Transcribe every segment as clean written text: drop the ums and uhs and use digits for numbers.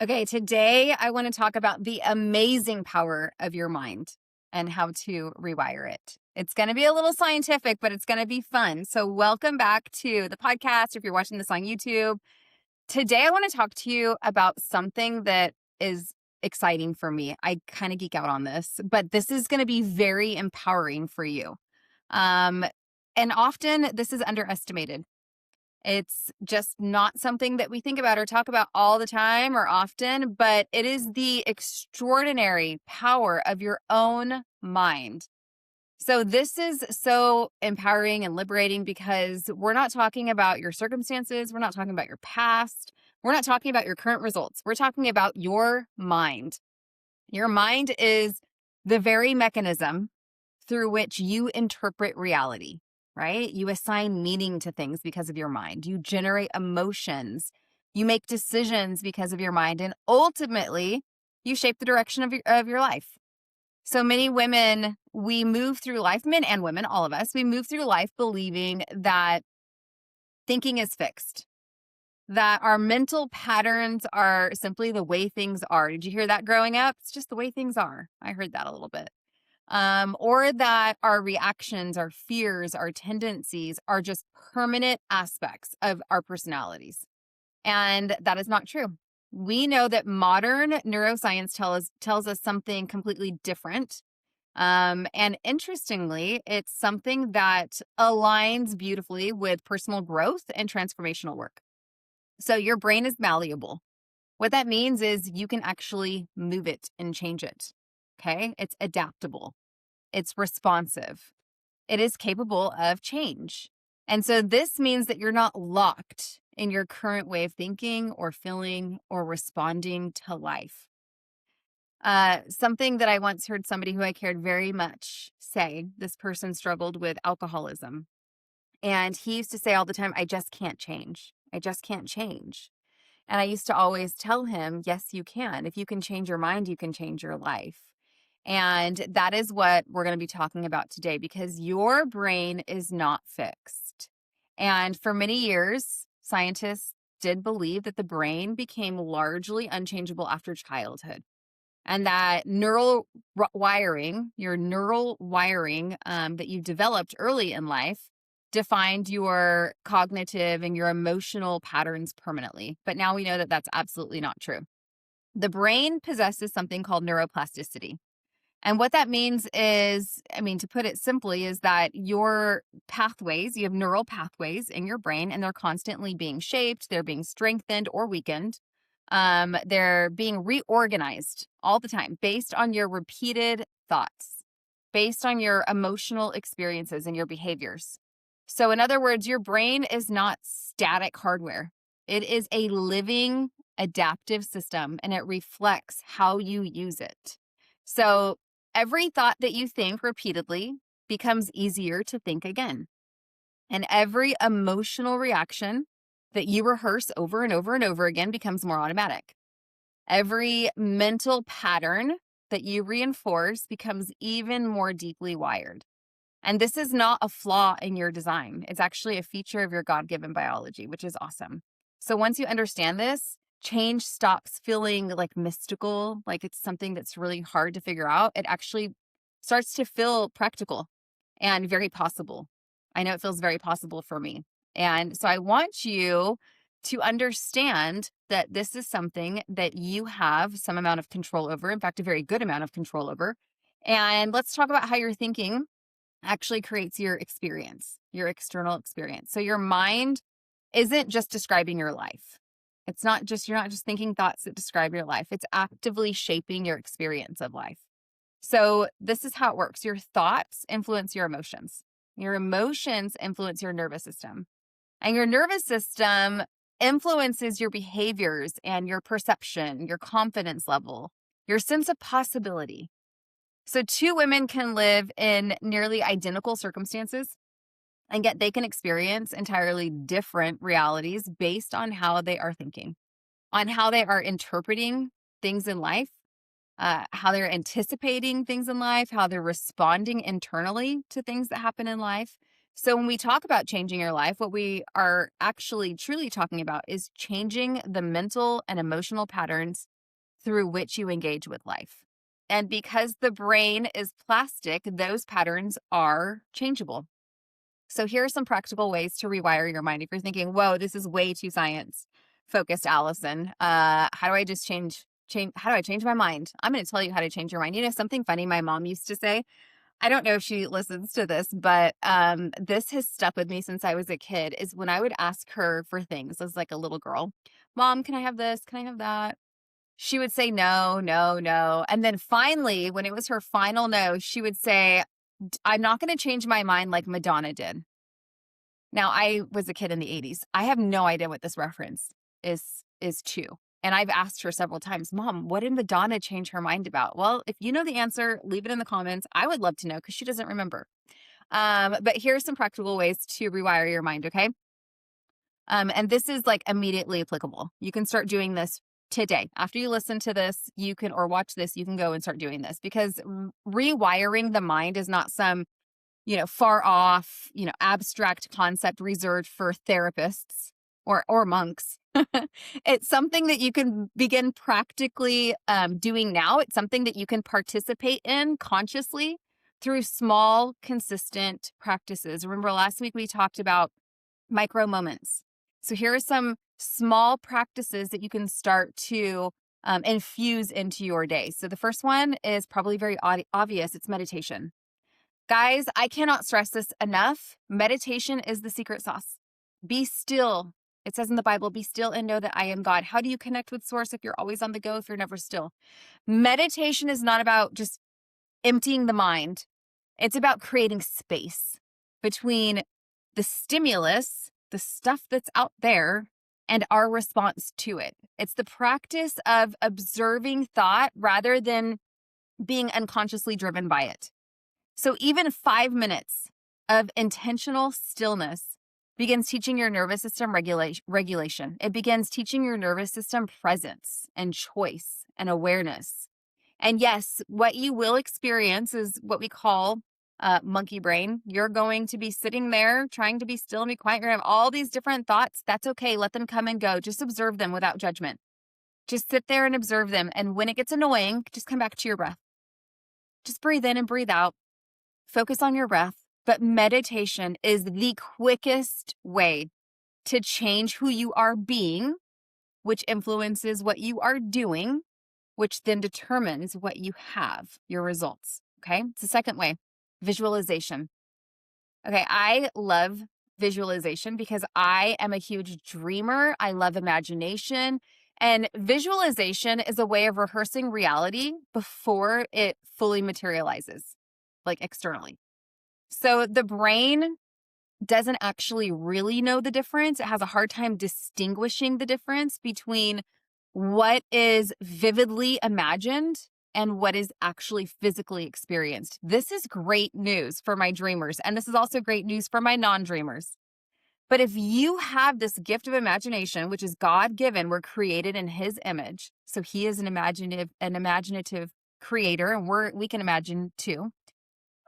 Okay, today I want to talk about the amazing power of your mind and how to rewire it. It's going to be a little scientific, but it's going to be fun. So, welcome back to the podcast. If you're watching this on YouTube, today I want to talk to you about something that is exciting for me. I kind of geek out on this, but this is going to be very empowering for you. Um, and often this is underestimated. It's just not something that we think about or talk about all the time or often, but it is the extraordinary power of your own mind. So, this is so empowering and liberating because we're not talking about your circumstances. We're not talking about your past. We're not talking about your current results. We're talking about your mind. Your mind is the very mechanism through which you interpret reality, right? You assign meaning to things because of your mind. You generate emotions. You make decisions because of your mind. And ultimately, you shape the direction of your life. So many women, we move through life, men and women, all of us, we move through life believing that thinking is fixed, that our mental patterns are simply the way things are. Did you hear that growing up? It's just the way things are. I heard that a little bit. Or that our reactions, our fears, our tendencies are just permanent aspects of our personalities. And that is not true. We know that modern neuroscience tells us something completely different. And interestingly, it's something that aligns beautifully with personal growth and transformational work. So your brain is malleable. What that means is you can actually move it and change it. Okay. It's adaptable. It's responsive. It is capable of change. And so this means that you're not locked in your current way of thinking or feeling or responding to life. Something that I once heard somebody who I cared very much say, this person struggled with alcoholism. And he used to say all the time, I just can't change. I just can't change. And I used to always tell him, yes, you can. If you can change your mind, you can change your life. And that is what we're going to be talking about today because your brain is not fixed. And for many years, scientists did believe that the brain became largely unchangeable after childhood and that your neural wiring that you developed early in life defined your cognitive and your emotional patterns permanently. But now we know that that's absolutely not true. The brain possesses something called neuroplasticity. And what that means is, to put it simply, is that your pathways, you have neural pathways in your brain, and they're constantly being shaped, they're being strengthened or weakened. They're being reorganized all the time based on your repeated thoughts, based on your emotional experiences and your behaviors. So, in other words, your brain is not static hardware, it is a living, adaptive system, and it reflects how you use it. So, every thought that you think repeatedly becomes easier to think again. And every emotional reaction that you rehearse over and over and over again becomes more automatic. Every mental pattern that you reinforce becomes even more deeply wired. And this is not a flaw in your design. It's actually a feature of your God given biology, which is awesome. So once you understand this, change stops feeling like mystical, like it's something that's really hard to figure out. It actually starts to feel practical and very possible. I know it feels very possible for me. And so I want you to understand that this is something that you have some amount of control over, in fact, a very good amount of control over. And let's talk about how you're thinking actually creates your experience, your external experience. So your mind isn't just describing your life. You're not just thinking thoughts that describe your life. It's actively shaping your experience of life. So this is how it works. Your thoughts influence your emotions. Your emotions influence your nervous system. And your nervous system influences your behaviors and your perception, your confidence level, your sense of possibility. So two women can live in nearly identical circumstances, and yet they can experience entirely different realities based on how they are thinking, on how they are interpreting things in life, how they're anticipating things in life, how they're responding internally to things that happen in life. So when we talk about changing your life, what we are actually truly talking about is changing the mental and emotional patterns through which you engage with life. And because the brain is plastic, those patterns are changeable. So here are some practical ways to rewire your mind. If you're thinking, whoa, this is way too science focused, Allison, how do I just how do I change my mind? I'm going to tell you how to change your mind. You know, something funny my mom used to say, I don't know if she listens to this, but this has stuck with me since I was a kid, is when I would ask her for things as like a little girl. Mom, can I have this? Can I have that? She would say no, no, no. And then finally, when it was her final no, she would say, I'm not going to change my mind like Madonna did. Now, I was a kid in the 80s. I have no idea what this reference is to. And I've asked her several times, Mom, what did Madonna change her mind about? Well, if you know the answer, leave it in the comments. I would love to know because she doesn't remember. But here's some practical ways to rewire your mind, okay? And this is like immediately applicable. You can start doing this today. After you listen to this, you can, or watch this, you can go and start doing this because rewiring the mind is not some, far off, abstract concept reserved for therapists or monks. It's something that you can begin practically doing now. It's something that you can participate in consciously through small, consistent practices. Remember last week we talked about micro moments. So here are some small practices that you can start to infuse into your day. So the first one is probably very obvious. It's meditation. Guys, I cannot stress this enough. Meditation is the secret sauce. Be still. It says in the Bible, be still and know that I am God. How do you connect with source if you're always on the go, if you're never still? Meditation is not about just emptying the mind. It's about creating space between the stimulus, the stuff that's out there, and our response to it. It's the practice of observing thought rather than being unconsciously driven by it. So even 5 minutes of intentional stillness begins teaching your nervous system regulation. It begins teaching your nervous system presence and choice and awareness. And yes, what you will experience is what we call monkey brain. You're going to be sitting there trying to be still and be quiet. You're going to have all these different thoughts. That's okay. Let them come and go. Just observe them without judgment. Just sit there and observe them. And when it gets annoying, just come back to your breath. Just breathe in and breathe out. Focus on your breath. But meditation is the quickest way to change who you are being, which influences what you are doing, which then determines what you have, your results. Okay. It's the second way, visualization. Okay. I love visualization because I am a huge dreamer. I love imagination. And visualization is a way of rehearsing reality before it fully materializes, like externally. So the brain doesn't actually really know the difference. It has a hard time distinguishing the difference between what is vividly imagined and what is actually physically experienced. This is great news for my dreamers, and this is also great news for my non-dreamers. But if you have this gift of imagination, which is God-given, we're created in His image. So He is an imaginative creator, and we can imagine too.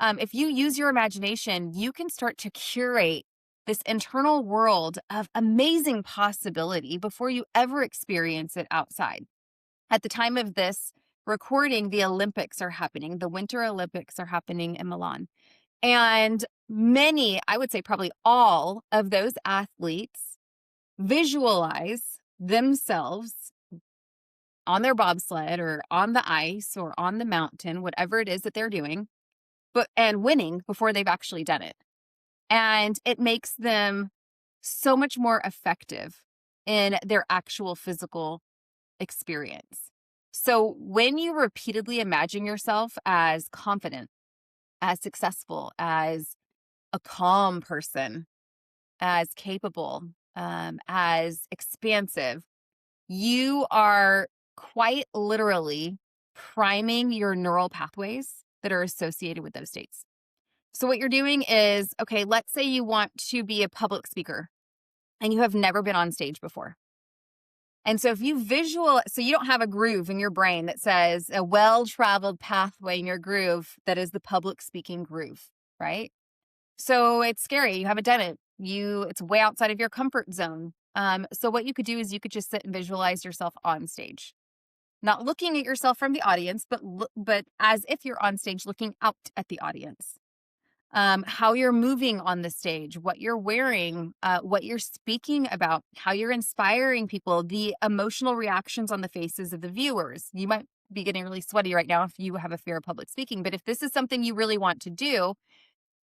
If you use your imagination, you can start to curate this internal world of amazing possibility before you ever experience it outside. At the time of this recording, the Olympics are happening. The Winter Olympics are happening in Milan. And many, I would say probably all of those athletes visualize themselves on their bobsled or on the ice or on the mountain, whatever it is that they're doing, and winning before they've actually done it. And it makes them so much more effective in their actual physical experience. So when you repeatedly imagine yourself as confident, as successful, as a calm person, as capable, as expansive, you are quite literally priming your neural pathways that are associated with those states. So what you're doing is, okay, let's say you want to be a public speaker and you have never been on stage before. And so if you so you don't have a groove in your brain that says a well-traveled pathway in your groove that is the public speaking groove, right? So it's scary. You haven't done it. It's way outside of your comfort zone. So what you could do is you could just sit and visualize yourself on stage, not looking at yourself from the audience, but as if you're on stage looking out at the audience. How you're moving on the stage, what you're wearing, what you're speaking about, how you're inspiring people, the emotional reactions on the faces of the viewers. You might be getting really sweaty right now if you have a fear of public speaking, but if this is something you really want to do,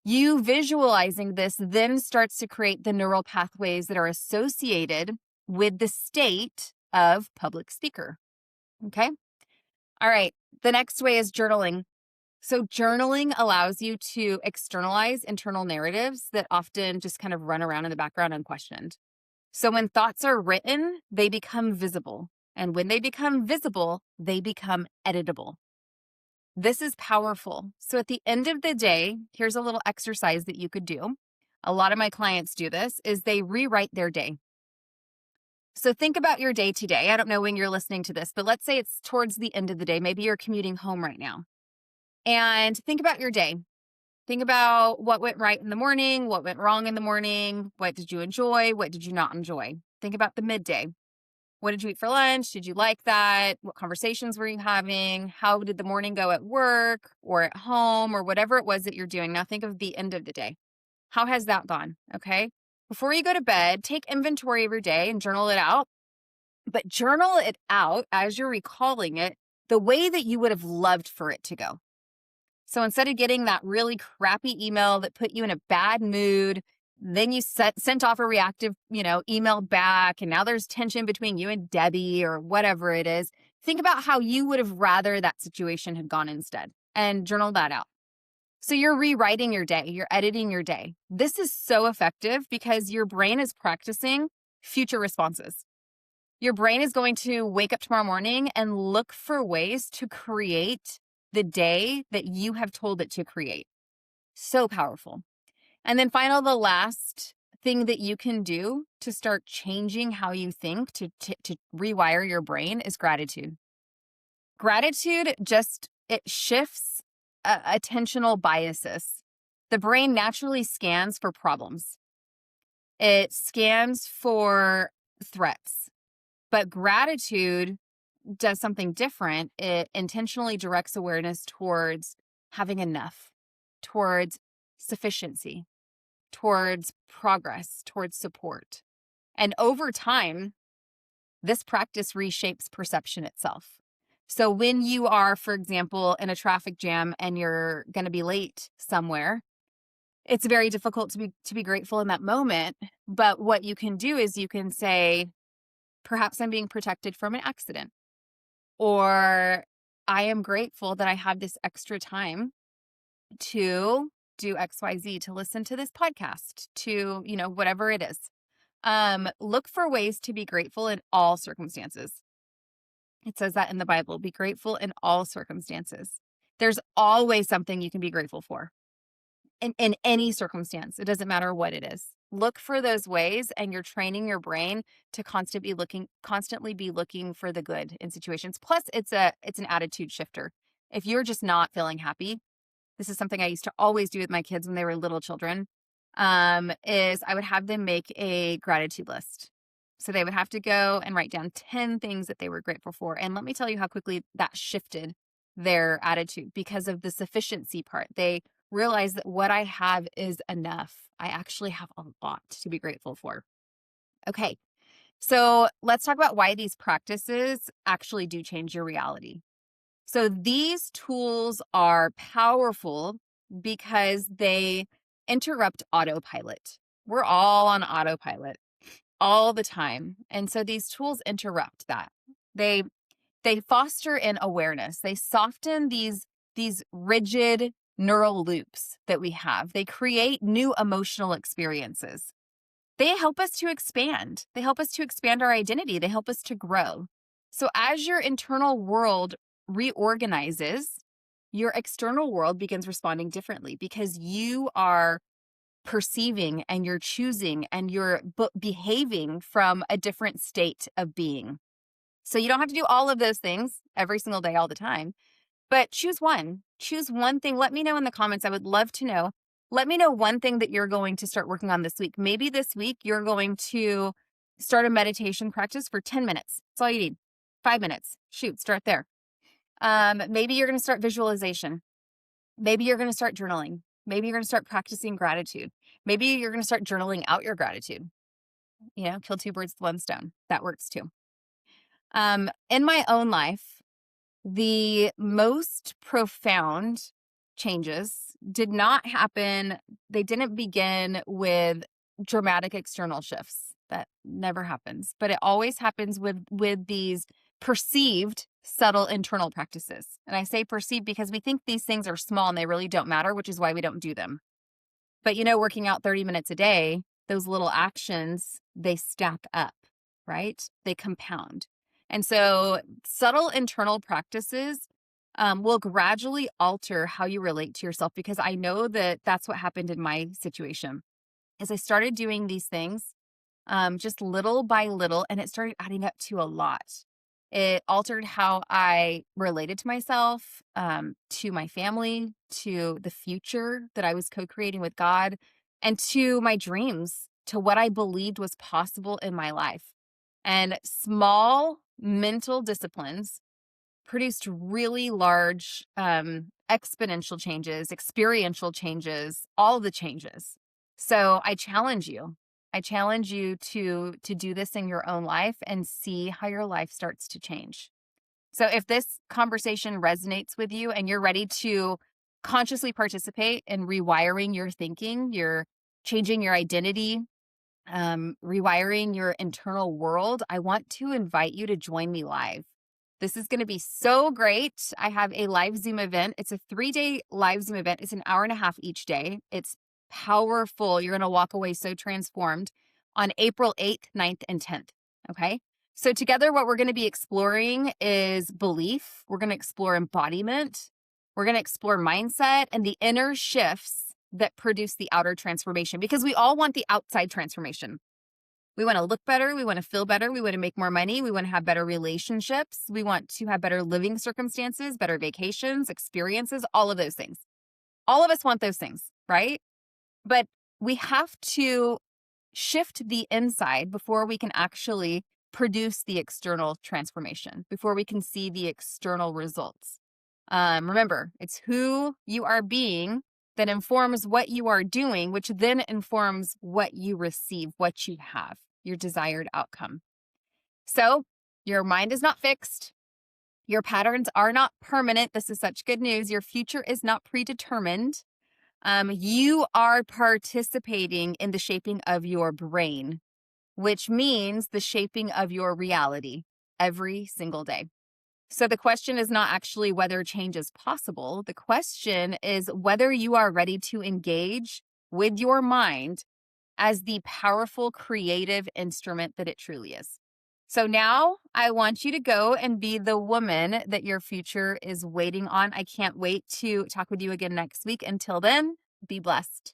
you visualizing this then starts to create the neural pathways that are associated with the state of public speaker. Okay. All right. The next way is journaling. So, journaling allows you to externalize internal narratives that often just kind of run around in the background unquestioned. So, when thoughts are written, they become visible. And when they become visible, they become editable. This is powerful. So, at the end of the day, here's a little exercise that you could do. A lot of my clients do this is they rewrite their day. So think about your day today. I don't know when you're listening to this, but let's say it's towards the end of the day. Maybe you're commuting home right now. And think about your day. Think about what went right in the morning, what went wrong in the morning, what did you enjoy, what did you not enjoy. Think about the midday. What did you eat for lunch? Did you like that? What conversations were you having? How did the morning go at work or at home or whatever it was that you're doing? Now think of the end of the day. How has that gone? Okay. Before you go to bed, take inventory of your day and journal it out. But journal it out as you're recalling it the way that you would have loved for it to go. So instead of getting that really crappy email that put you in a bad mood, then you sent off a reactive, email back, and now there's tension between you and Debbie or whatever it is. Think about how you would have rather that situation had gone instead and journal that out. So you're rewriting your day, you're editing your day. This is so effective because your brain is practicing future responses. Your brain is going to wake up tomorrow morning and look for ways to create the day that you have told it to create. So powerful. And then the last thing that you can do to start changing how you think, to rewire your brain, is gratitude. Gratitude it shifts attentional biases. The brain naturally scans for problems. It scans for threats. But gratitude does something different. It intentionally directs awareness towards having enough, towards sufficiency, towards progress, towards support. And over time, this practice reshapes perception itself. So when you are, for example, in a traffic jam and you're going to be late somewhere, it's very difficult to be grateful in that moment. But what you can do is you can say, perhaps I'm being protected from an accident, or I am grateful that I have this extra time to do XYZ, to listen to this podcast, to, whatever it is. Look for ways to be grateful in all circumstances. It says that in the Bible, be grateful in all circumstances. There's always something you can be grateful for in any circumstance. It doesn't matter what it is. Look for those ways, and you're training your brain to constantly be looking for the good in situations. Plus, it's an attitude shifter. If you're just not feeling happy, this is something I used to always do with my kids when they were little children, is I would have them make a gratitude list. So they would have to go and write down 10 things that they were grateful for. And let me tell you how quickly that shifted their attitude because of the sufficiency part. They realized that what I have is enough. I actually have a lot to be grateful for. Okay, so let's talk about why these practices actually do change your reality. So these tools are powerful because they interrupt autopilot. We're all on autopilot all the time. And so these tools interrupt that. They foster an awareness. They soften these rigid neural loops that we have. They create new emotional experiences. They help us to expand. They help us to expand our identity. They help us to grow. So as your internal world reorganizes, your external world begins responding differently because you are perceiving and you're choosing and you're behaving from a different state of being. So you don't have to do all of those things every single day, all the time, but choose one. Choose one thing. Let me know in the comments. I would love to know Let me know one thing that you're going to start working on this week. Maybe this week you're going to start a meditation practice for 10 minutes. That's all you need. 5 minutes. Shoot, start there. Maybe you're going to start visualization. Maybe you're going to start journaling. Maybe you're going to start practicing gratitude. Maybe you're going to start journaling out your gratitude. Kill two birds with one stone. That works too. In my own life, the most profound changes did not happen. They didn't begin with dramatic external shifts. That never happens, but it always happens with these perceived subtle internal practices. And I say perceived because we think these things are small and they really don't matter, which is why we don't do them. But working out 30 minutes a day, those little actions, they stack up, right? They compound. And so subtle internal practices will gradually alter how you relate to yourself, because I know that that's what happened in my situation. As I started doing these things, just little by little, and it started adding up to a lot. It altered how I related to myself, to my family, to the future that I was co-creating with God, and to my dreams, to what I believed was possible in my life. And small mental disciplines produced really large exponential changes, experiential changes, all the changes. So I challenge you. I challenge you to do this in your own life and see how your life starts to change. So if this conversation resonates with you and you're ready to consciously participate in rewiring your thinking, you're changing your identity, rewiring your internal world, I want to invite you to join me live. This is going to be so great. I have a live Zoom event. It's a 3-day live Zoom event. It's an hour and a half each day. It's powerful. You're going to walk away so transformed on April 8th, 9th, and 10th. Okay. So together, what we're going to be exploring is belief. We're going to explore embodiment. We're going to explore mindset and the inner shifts that produce the outer transformation, because we all want the outside transformation. We want to look better. We want to feel better. We want to make more money. We want to have better relationships. We want to have better living circumstances, better vacations, experiences, all of those things. All of us want those things, right? But we have to shift the inside before we can actually produce the external transformation, before we can see the external results. Remember, it's who you are being that informs what you are doing, which then informs what you receive, what you have, your desired outcome. So your mind is not fixed. Your patterns are not permanent. This is such good news. Your future is not predetermined. You are participating in the shaping of your brain, which means the shaping of your reality every single day. So the question is not actually whether change is possible. The question is whether you are ready to engage with your mind as the powerful creative instrument that it truly is. So now I want you to go and be the woman that your future is waiting on. I can't wait to talk with you again next week. Until then, be blessed.